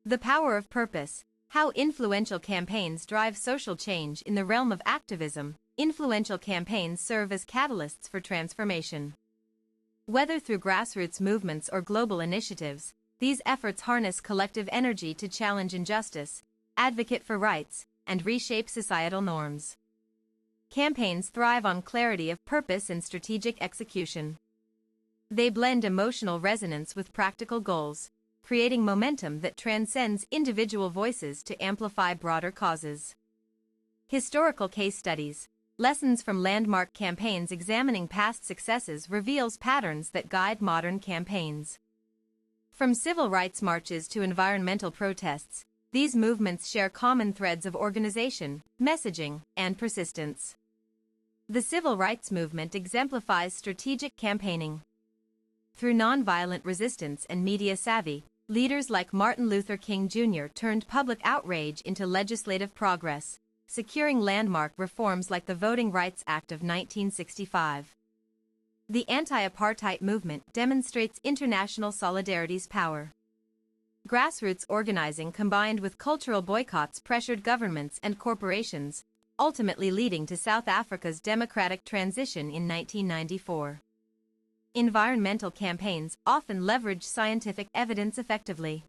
The power of purpose. How influential campaigns drive social change. In the realm of activism, influential campaigns serve as catalysts for transformation. Whether through grassroots movements or global initiatives, these efforts harness collective energy to challenge injustice, advocate for rights, and reshape societal norms. Campaigns thrive on clarity of purpose and strategic execution. They blend emotional resonance with practical goals, creating momentum that transcends individual voices to amplify broader causes. Historical case studies. Lessons from landmark campaigns. Examining past successes reveals patterns that guide modern campaigns. From civil rights marches to environmental protests, these movements share common threads of organization, messaging, and persistence. The civil rights movement exemplifies strategic campaigning. Through nonviolent resistance and media savvy, leaders like Martin Luther King Jr. turned public outrage into legislative progress, securing landmark reforms like the Voting Rights Act of 1965. The anti-apartheid movement demonstrates international solidarity's power. Grassroots organizing combined with cultural boycotts pressured governments and corporations, ultimately leading to South Africa's democratic transition in 1994. Environmental campaigns often leverage scientific evidence effectively.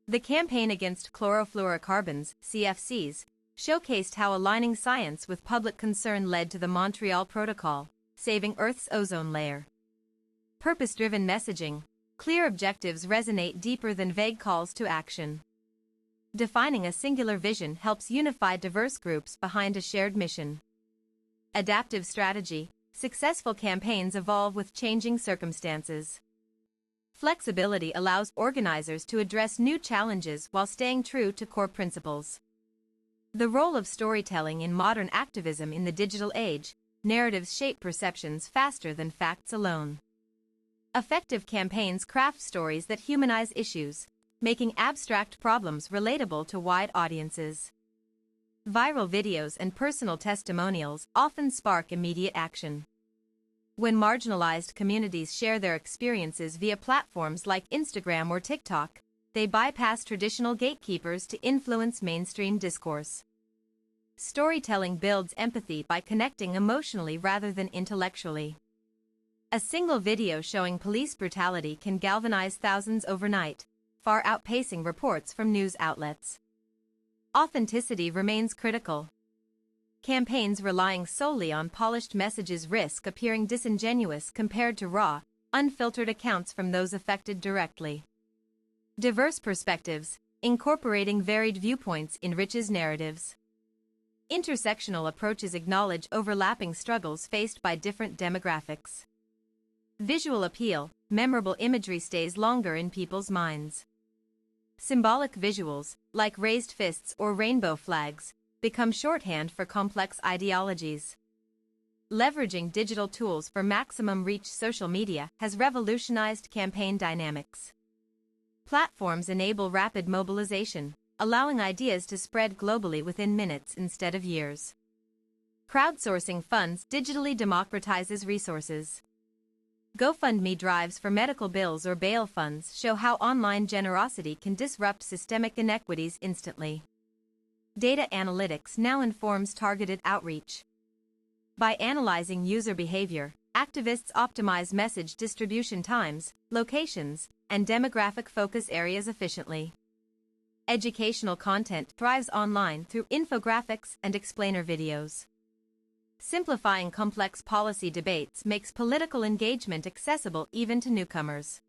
The campaign against chlorofluorocarbons, CFCs, showcased how aligning science with public concern led to the Montreal Protocol, saving Earth's ozone layer. Purpose-driven messaging. Clear objectives resonate deeper than vague calls to action. Defining a singular vision helps unify diverse groups behind a shared mission. Adaptive strategy. Successful campaigns evolve with changing circumstances. Flexibility allows organizers to address new challenges while staying true to core principles. The role of storytelling in modern activism. In the digital age, narratives shape perceptions faster than facts alone. Effective campaigns craft stories that humanize issues, making abstract problems relatable to wide audiences. Viral videos and personal testimonials often spark immediate action. When marginalized communities share their experiences via platforms like Instagram or TikTok, they bypass traditional gatekeepers to influence mainstream discourse. Storytelling builds empathy by connecting emotionally rather than intellectually. A single video showing police brutality can galvanize thousands overnight, far outpacing reports from news outlets. Authenticity remains critical. Campaigns relying solely on polished messages risk appearing disingenuous compared to raw, unfiltered accounts from those affected directly. Diverse perspectives. Incorporating varied viewpoints enriches narratives. Intersectional approaches acknowledge overlapping struggles faced by different demographics. Visual appeal. Memorable imagery stays longer in people's minds. Symbolic visuals, like raised fists or rainbow flags, become shorthand for complex ideologies. Leveraging digital tools for maximum reach. Social media has revolutionized campaign dynamics. Platforms enable rapid mobilization, allowing ideas to spread globally within minutes instead of years. Crowdsourcing funds digitally democratizes resources. GoFundMe drives for medical bills or bail funds show how online generosity can disrupt systemic inequities instantly. Data analytics now informs targeted outreach. By analyzing user behavior, activists optimize message distribution times, locations, and demographic focus areas efficiently. Educational content thrives online through infographics and explainer videos. Simplifying complex policy debates makes political engagement accessible even to newcomers.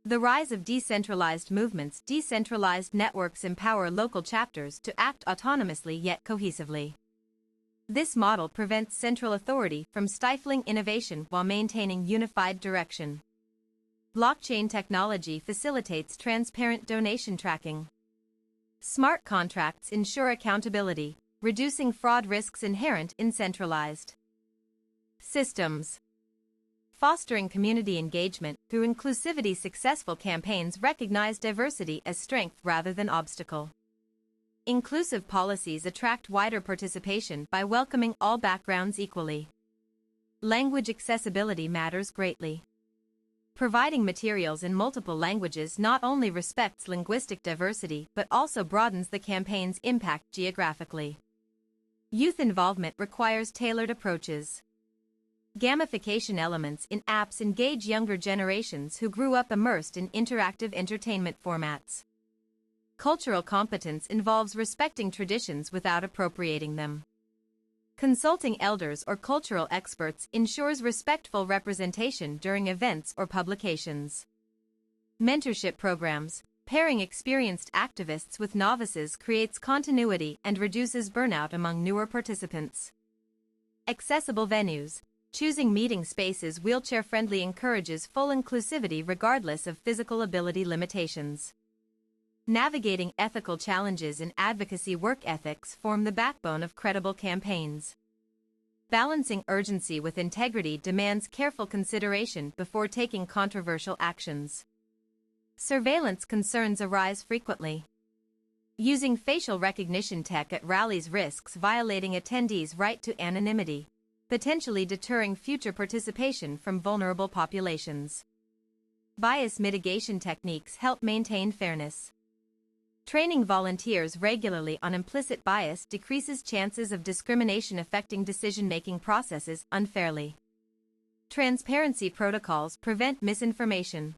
The rise of decentralized movements. Decentralized networks empower local chapters to act autonomously yet cohesively. This model prevents central authority from stifling innovation while maintaining unified direction. Blockchain technology facilitates transparent donation tracking. Smart contracts ensure accountability, reducing fraud risks inherent in centralized systems. Fostering community engagement through inclusivity. Successful campaigns recognize diversity as strength rather than obstacle. Inclusive policies attract wider participation by welcoming all backgrounds equally. Language accessibility matters greatly. Providing materials in multiple languages not only respects linguistic diversity but also broadens the campaign's impact geographically. Youth involvement requires tailored approaches. Gamification elements in apps engage younger generations who grew up immersed in interactive entertainment formats. Cultural competence involves respecting traditions without appropriating them. Consulting elders or cultural experts ensures respectful representation during events or publications. Mentorship programs, pairing experienced activists with novices creates continuity and reduces burnout among newer participants. Accessible venues. Choosing meeting spaces wheelchair-friendly encourages full inclusivity regardless of physical ability limitations. Navigating ethical challenges in advocacy work ethics form the backbone of credible campaigns. Balancing urgency with integrity demands careful consideration before taking controversial actions. Surveillance concerns arise frequently. Using facial recognition tech at rallies risks violating attendees' right to anonymity, potentially deterring future participation from vulnerable populations. Bias mitigation techniques help maintain fairness. Training volunteers regularly on implicit bias decreases chances of discrimination affecting decision-making processes unfairly. Transparency protocols prevent misinformation.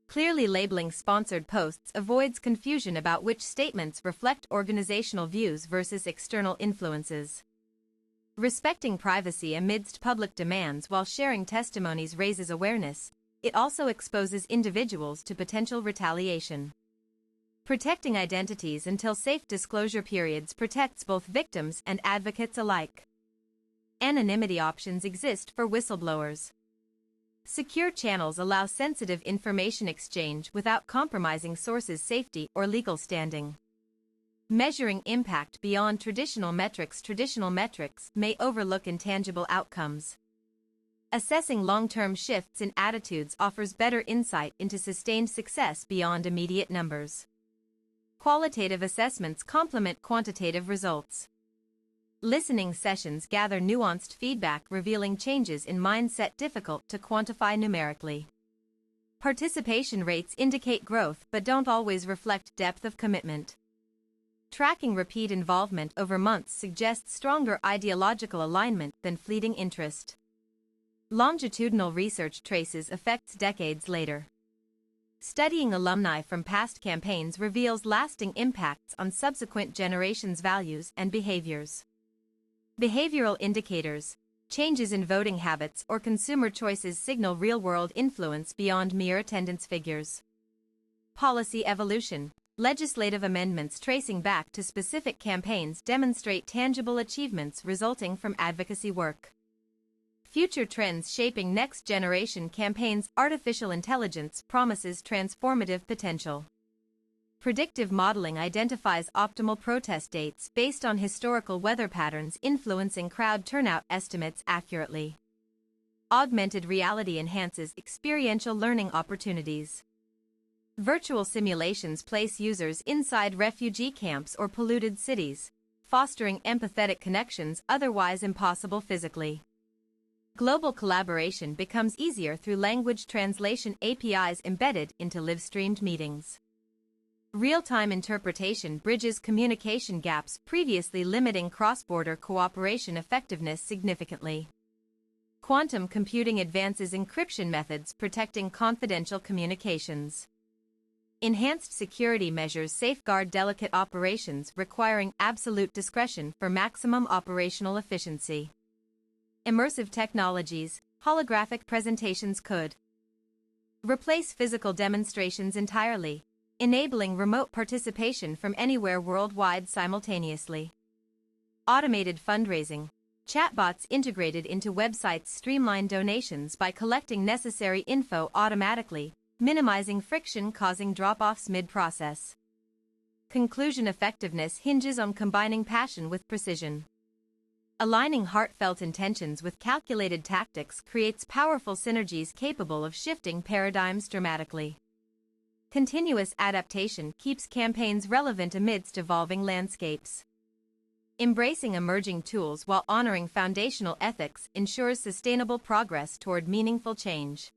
Clearly labeling sponsored posts avoids confusion about which statements reflect organizational views versus external influences. Respecting privacy amidst public demands while sharing testimonies raises awareness. It also exposes individuals to potential retaliation. Protecting identities until safe disclosure periods protects both victims and advocates alike. Anonymity options exist for whistleblowers. Secure channels allow sensitive information exchange without compromising sources' safety or legal standing. Measuring impact beyond traditional metrics may overlook intangible outcomes. Assessing long-term shifts in attitudes offers better insight into sustained success beyond immediate numbers. Qualitative assessments complement quantitative results. Listening sessions gather nuanced feedback revealing changes in mindset difficult to quantify numerically. Participation rates indicate growth but don't always reflect depth of commitment. Tracking repeat involvement over months suggests stronger ideological alignment than fleeting interest. Longitudinal research traces effects decades later. Studying alumni from past campaigns reveals lasting impacts on subsequent generations' values and behaviors. Behavioral indicators, changes in voting habits or consumer choices signal real-world influence beyond mere attendance figures. Policy evolution, legislative amendments tracing back to specific campaigns demonstrate tangible achievements resulting from advocacy work. Future trends shaping next-generation campaigns. Artificial intelligence promises transformative potential. Predictive modeling identifies optimal protest dates based on historical weather patterns influencing crowd turnout estimates accurately. Augmented reality enhances experiential learning opportunities. Virtual simulations place users inside refugee camps or polluted cities, fostering empathetic connections otherwise impossible physically. Global collaboration becomes easier through language translation APIs embedded into live-streamed meetings. Real-time interpretation bridges communication gaps previously limiting cross-border cooperation effectiveness significantly. Quantum computing advances encryption methods protecting confidential communications. Enhanced security measures safeguard delicate operations requiring absolute discretion for maximum operational efficiency. Immersive technologies, holographic presentations could replace physical demonstrations entirely, enabling remote participation from anywhere worldwide simultaneously. Automated fundraising, chatbots integrated into websites streamline donations by collecting necessary info automatically, minimizing friction causing drop-offs mid-process. Conclusion effectiveness hinges on combining passion with precision. Aligning heartfelt intentions with calculated tactics creates powerful synergies capable of shifting paradigms dramatically. Continuous adaptation keeps campaigns relevant amidst evolving landscapes. Embracing emerging tools while honoring foundational ethics ensures sustainable progress toward meaningful change.